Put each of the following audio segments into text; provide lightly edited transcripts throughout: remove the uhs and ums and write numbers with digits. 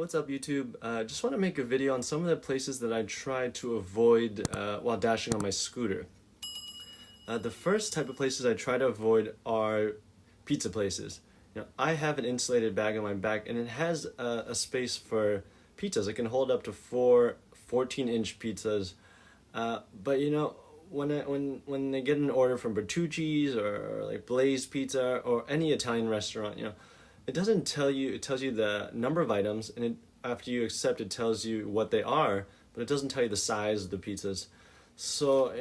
What's up YouTube? Just want to make a video on some of the places that I try to avoid while dashing on my scooter. The first type of places I try to avoid are pizza places. I have an insulated bag on my back and it has a space for pizzas. It can hold up to four 14-inch pizzas. But when they get an order from Bertucci's or like Blaze Pizza or any Italian restaurant, it doesn't tell you, it tells you the number of items, and after you accept it tells you what they are, but it doesn't tell you the size of the pizzas. So,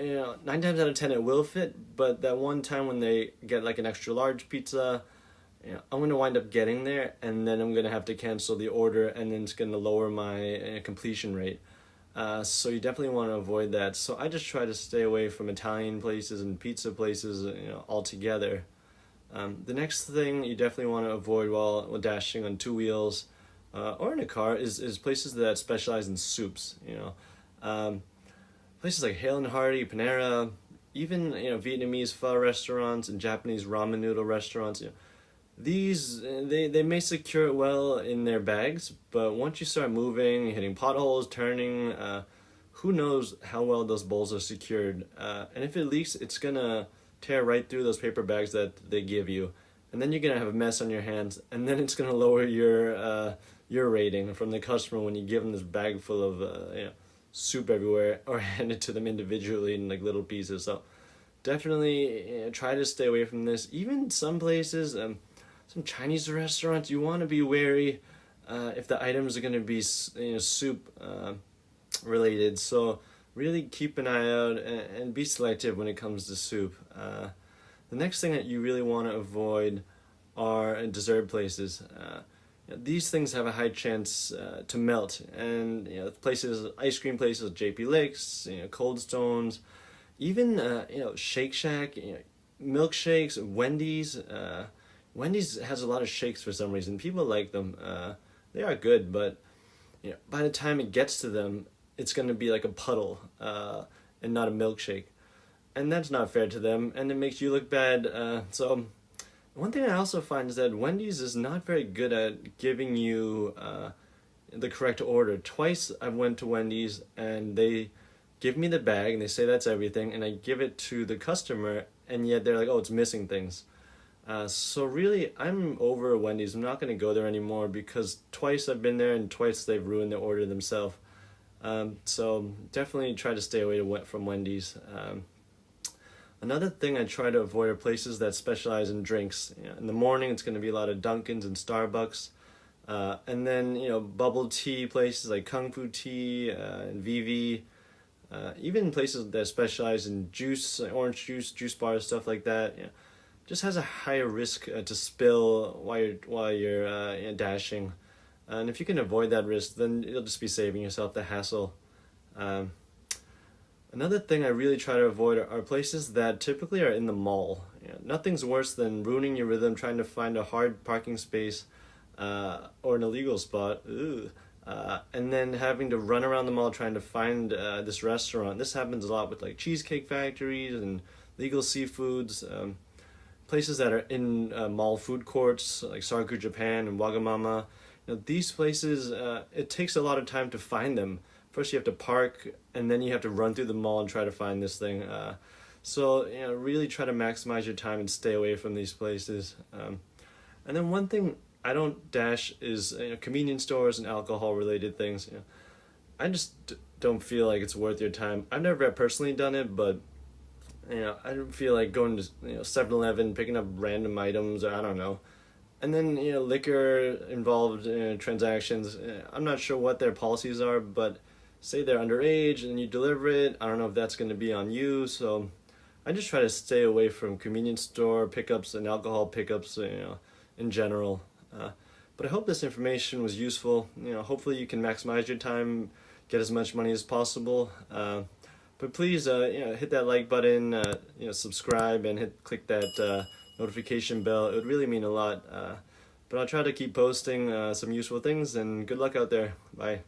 9 times out of 10 it will fit, but that one time when they get like an extra large pizza, I'm going to wind up getting there, and then I'm going to have to cancel the order, and then it's going to lower my completion rate. So you definitely want to avoid that. So I just try to stay away from Italian places and pizza places, altogether. The next thing you definitely want to avoid while dashing on two wheels or in a car is places that specialize in soups. Places like Hale and Hearty, Panera, even Vietnamese pho restaurants and Japanese ramen noodle restaurants. These they may secure it well in their bags, but once you start moving, hitting potholes, turning, who knows how well those bowls are secured. And if it leaks, it's gonna tear right through those paper bags that they give you, and then you're gonna have a mess on your hands, and then it's gonna lower your rating from the customer when you give them this bag full of soup everywhere, or hand it to them individually in like little pieces. So definitely try to stay away from this. Even some places, some Chinese restaurants, you want to be wary if the items are gonna be soup related. So really keep an eye out and be selective when it comes to soup. The next thing that you really want to avoid are dessert places. These things have a high chance to melt, and places, ice cream places, JP Licks, Cold Stones, even Shake Shack, milkshakes, Wendy's. Wendy's has a lot of shakes for some reason. People like them. They are good, but by the time it gets to them, it's going to be like a puddle and not a milkshake. And that's not fair to them, and it makes you look bad. So one thing I also find is that Wendy's is not very good at giving you the correct order. Twice I went to Wendy's and they give me the bag and they say that's everything, and I give it to the customer and yet they're like, oh, it's missing things. So really, I'm over Wendy's. I'm not going to go there anymore because twice I've been there and twice they've ruined the order themselves. So definitely try to stay away from Wendy's. Another thing I try to avoid are places that specialize in drinks. In the morning, it's going to be a lot of Dunkin's and Starbucks. And then, bubble tea places like Kung Fu Tea and VV. Even places that specialize in juice, orange juice, juice bars, stuff like that. Just has a higher risk to spill while you're dashing. And if you can avoid that risk, then you'll just be saving yourself the hassle. Another thing I really try to avoid are places that typically are in the mall. Nothing's worse than ruining your rhythm trying to find a hard parking space or an illegal spot. And then having to run around the mall trying to find this restaurant. This happens a lot with like Cheesecake Factories and Legal Seafoods. Places that are in mall food courts like Sarku Japan and Wagamama. These places, it takes a lot of time to find them. First you have to park, and then you have to run through the mall and try to find this thing. So really try to maximize your time and stay away from these places. And then one thing I don't dash is convenience stores and alcohol related things. I just don't feel like it's worth your time. I've never personally done it, but I don't feel like going to 7-Eleven, picking up random items, or I don't know. And then liquor involved transactions. I'm not sure what their policies are, but say they're underage and you deliver it, I don't know if that's going to be on you. So I just try to stay away from convenience store pickups and alcohol pickups, in general. But I hope this information was useful. Hopefully you can maximize your time, get as much money as possible. But please, hit that like button, subscribe, and click that notification bell. It would really mean a lot. But I'll try to keep posting some useful things, and good luck out there. Bye.